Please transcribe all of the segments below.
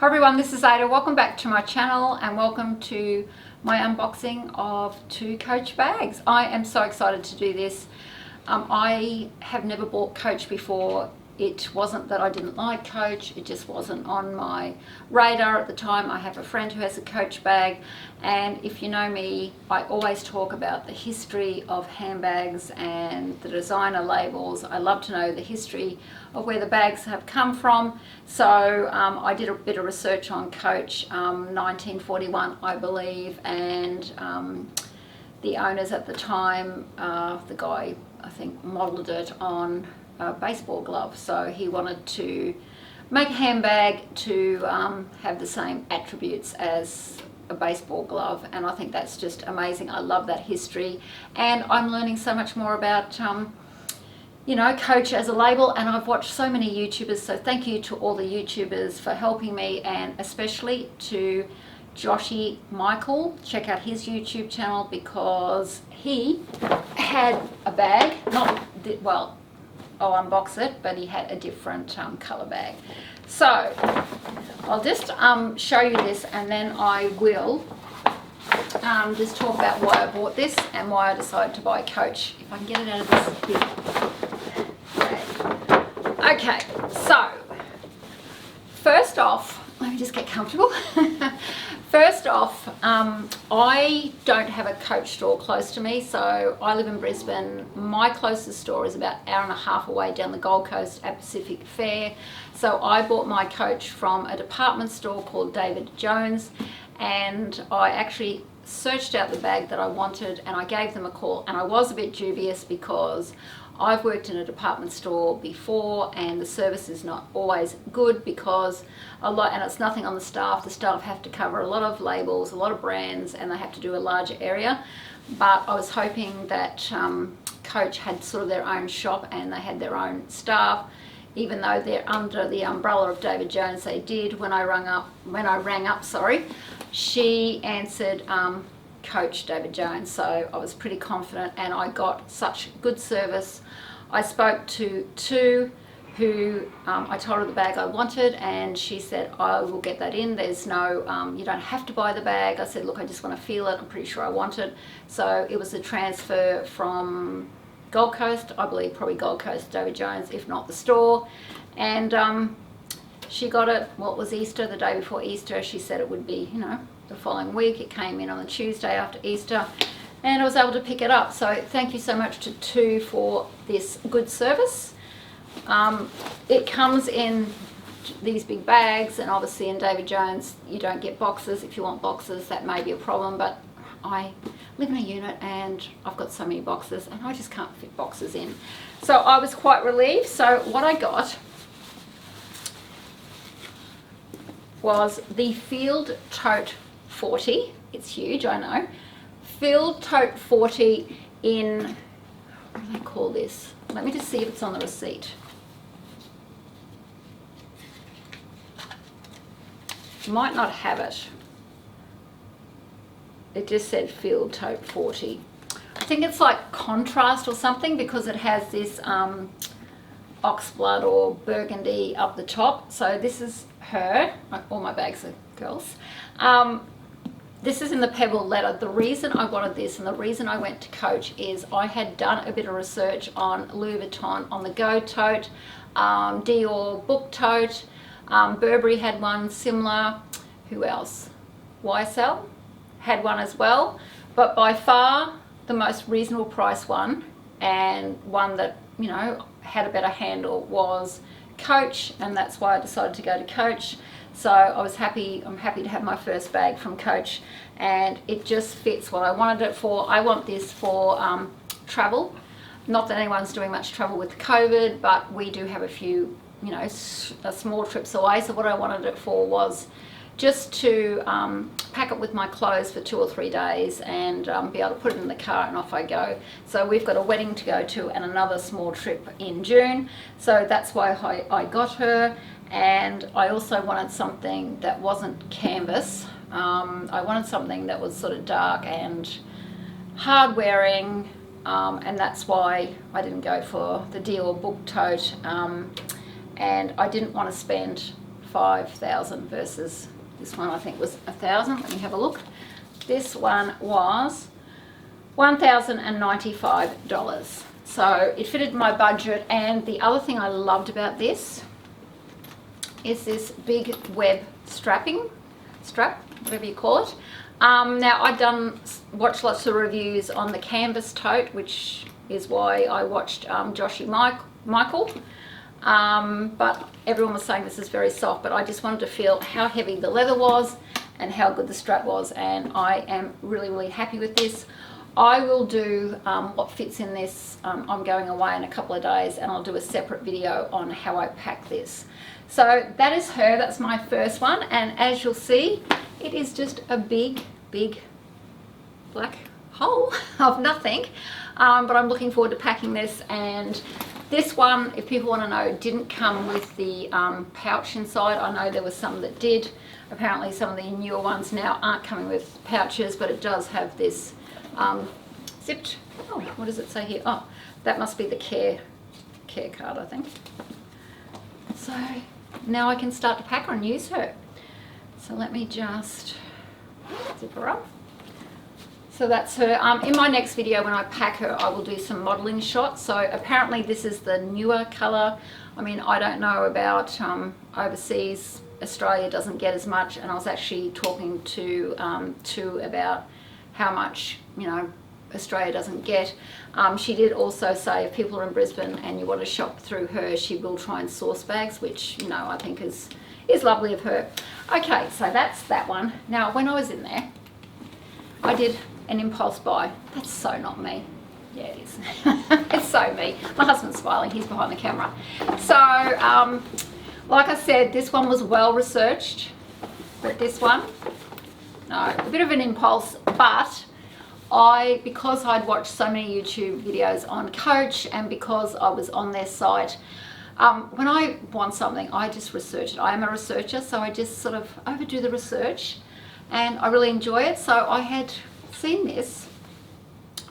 Hi everyone, this is Ada. Welcome back to my channel and welcome to my unboxing of 2 Coach bags. I am so excited to do this. I have never bought Coach before. It wasn't that I didn't like Coach, it just wasn't on my radar at the time. I have a friend who has a Coach bag, and if you know me, I always talk about the history of handbags and the designer labels. I love to know the history of where the bags have come from. So I did a bit of research on Coach, 1941 I believe, and the owners at the time, the guy I think modelled it on a baseball glove, so he wanted to make a handbag to have the same attributes as a baseball glove, and I think that's just amazing. I love that history, and I'm learning so much more about you know, Coach as a label, and I've watched so many YouTubers, so thank you to all the YouTubers for helping me, and especially to Joshy Michael. Check out his YouTube channel because he had a bag, well, I'll unbox it, but he had a different colour bag. So I'll just show you this, and then I will just talk about why I bought this and why I decided to buy Coach. If I can get it out of this big bag. Okay, so first off, let me just get comfortable. First off, I don't have a Coach store close to me, so I live in Brisbane. My closest store is about an hour and a half away down the Gold Coast at Pacific Fair. So I bought my Coach from a department store called David Jones, and I actually searched out the bag that I wanted and I gave them a call, and I was a bit dubious because I've worked in a department store before and the service is not always good because and it's nothing on the staff. The staff have to cover a lot of labels, a lot of brands, and they have to do a larger area. But I was hoping that Coach had sort of their own shop and they had their own staff, even though they're under the umbrella of David Jones. They did. When I rang up, she answered Coach David Jones, so I was pretty confident and I got such good service. I spoke to two who I told her the bag I wanted, and she said, I will get that in. There's no, you don't have to buy the bag. I said, look, I just want to feel it. I'm pretty sure I want it. So it was a transfer from Gold Coast, I believe probably Gold Coast, David Jones, if not the store. And she got it, what was Easter, the day before Easter. She said it would be, you know, the following week. It came in on the Tuesday after Easter, and I was able to pick it up. So thank you so much to Two for this good service. It comes in these big bags, and obviously in David Jones you don't get boxes. If you want boxes, that may be a problem, but I live in a unit and I've got so many boxes and I just can't fit boxes in. So I was quite relieved. So what I got was the Field Tote 40. It's huge, I know. Field Tote 40 in, what do they call this? Let me just see if it's on the receipt. Might not have it. It just said Field Tote 40. I think it's like contrast or something because it has this Oxblood or burgundy up the top. So this is her. All my bags are girls. This is in the pebble leather. The reason I wanted this and the reason I went to Coach is I had done a bit of research on Louis Vuitton on the Go tote, Dior book tote, Burberry had one similar. Who else? YSL had one as well, but by far the most reasonable price one, and one that, you know, had a better handle, was Coach, and that's why I decided to go to Coach. So I'm happy to have my first bag from Coach, and it just fits what I wanted it for. I want this for travel. Not that anyone's doing much travel with COVID, but we do have a few, you know, small trips away. So what I wanted it for was just to pack it with my clothes for 2 or 3 days and be able to put it in the car and off I go. So we've got a wedding to go to and another small trip in June. So that's why I got her. And I also wanted something that wasn't canvas. I wanted something that was sort of dark and hard wearing, and that's why I didn't go for the Dior book tote. And I didn't want to spend 5,000 versus this one I think was 1,000. Let me have a look. This one was $1,095. So it fitted my budget. And the other thing I loved about this is this big web strap, whatever you call it. Now I'd watched lots of reviews on the canvas tote, which is why I watched Joshy Michael. But everyone was saying this is very soft, but I just wanted to feel how heavy the leather was and how good the strap was, and I am really happy with this. I will do what fits in this. I'm going away in a couple of days and I'll do a separate video on how I pack this. So that is her, that's my first one, and as you'll see, it is just a big black hole of nothing, but I'm looking forward to packing this. And this one, if people want to know, didn't come with the pouch inside. I know there was some that did. Apparently some of the newer ones now aren't coming with pouches, but it does have this zipped, oh, what does it say here? Oh, that must be the care card, I think. So now I can start to pack her and use her. So let me just zip her up. So that's her. In my next video when I pack her, I will do some modeling shots. So apparently this is the newer color. I mean, I don't know about overseas. Australia doesn't get as much, and I was actually talking to about how much, you know, Australia doesn't get. She did also say if people are in Brisbane and you want to shop through her, she will try and source bags, which, you know, I think is lovely of her. Okay, so that's that one. Now, when I was in there, I did an impulse buy. That's so not me. Yeah, it is. It's so me. My husband's smiling, he's behind the camera. So, like I said, this one was well researched, but this one, no, a bit of an impulse, but because I'd watched so many YouTube videos on Coach and because I was on their site, when I want something, I just research it. I am a researcher, so I just sort of overdo the research and I really enjoy it. So I had seen this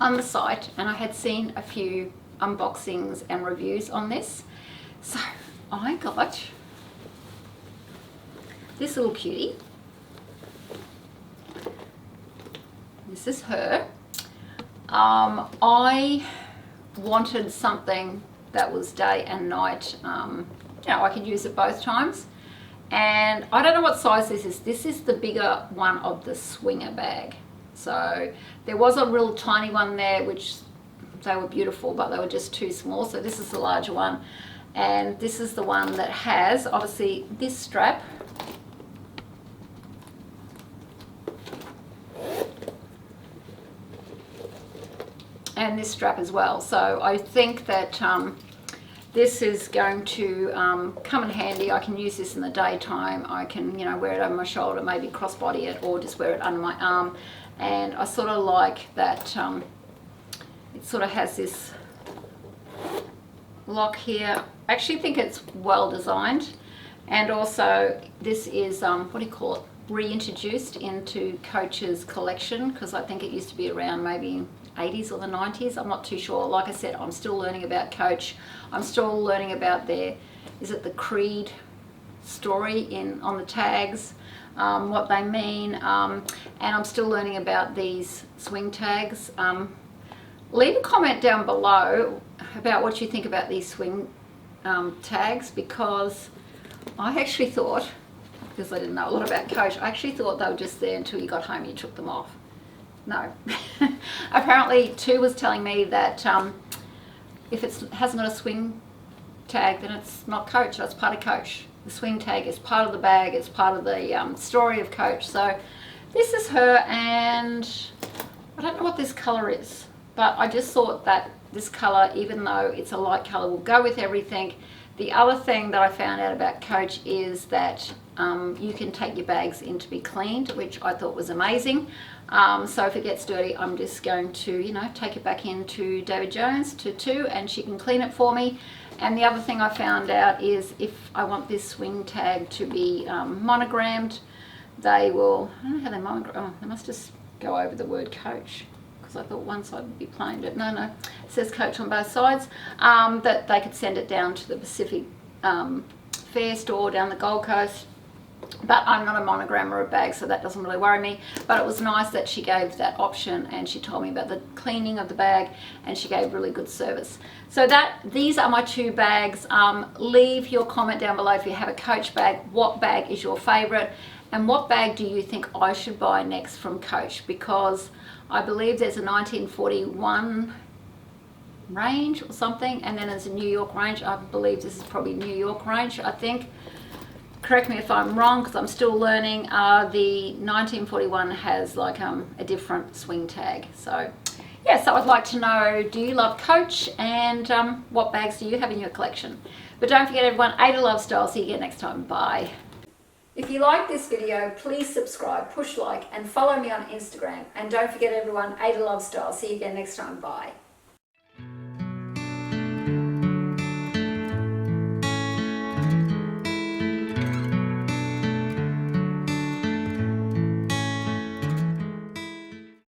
on the site and I had seen a few unboxings and reviews on this. So I got this little cutie. This is her. I wanted something that was day and night. You know, I could use it both times. And I don't know what size this is. This is the bigger one of the swinger bag. So there was a real tiny one there, which they were beautiful, but they were just too small. So this is the larger one. And this is the one that has, obviously, this strap. And this strap as well. So I think that this is going to come in handy. I can use this in the daytime. I can, you know, wear it over my shoulder, maybe crossbody it, or just wear it under my arm. And I sort of like that it sort of has this lock here. I actually think it's well designed. And also this is, what do you call it, reintroduced into Coach's collection, because I think it used to be around maybe 80s or the 90s. I'm not too sure. Like I said, I'm still learning about Coach. I'm still learning about their, is it the Creed story on the tags, what they mean, and I'm still learning about these swing tags. Leave a comment down below about what you think about these swing tags, because I actually thought, because I didn't know a lot about Coach, I actually thought they were just there until you got home and you took them off. No. Apparently Tu was telling me that if it hasn't got a swing tag, then it's not Coach, that's part of Coach. The swing tag is part of the bag, it's part of the story of Coach. So this is her, and I don't know what this colour is, but I just thought that this colour, even though it's a light colour, will go with everything. The other thing that I found out about Coach is that you can take your bags in to be cleaned, which I thought was amazing. So if it gets dirty, I'm just going to, you know, take it back into David Jones, to Tu, and she can clean it for me. And the other thing I found out is if I want this swing tag to be monogrammed, they will, I don't know how they monogram, oh, they must just go over the word Coach, because I thought one side would be plain, but no, it says Coach on both sides, that they could send it down to the Pacific Fair store down the Gold Coast, but I'm not a monogrammer of bags, so that doesn't really worry me. But it was nice that she gave that option, and she told me about the cleaning of the bag, and she gave really good service. So these are my 2 bags. Leave your comment down below if you have a Coach bag. What bag is your favorite, and what bag do you think I should buy next from Coach? Because I believe there's a 1941 range or something, and then there's a New York range. I believe this is probably New York range, I think. Correct me if I'm wrong, because I'm still learning. The 1941 has like a different swing tag. So yeah, so I'd like to know, do you love Coach, and what bags do you have in your collection? But don't forget everyone, Ada loves style. See you again next time. Bye. If you like this video, please subscribe, push like, and follow me on Instagram. And don't forget everyone, Ada loves style. See you again next time. Bye.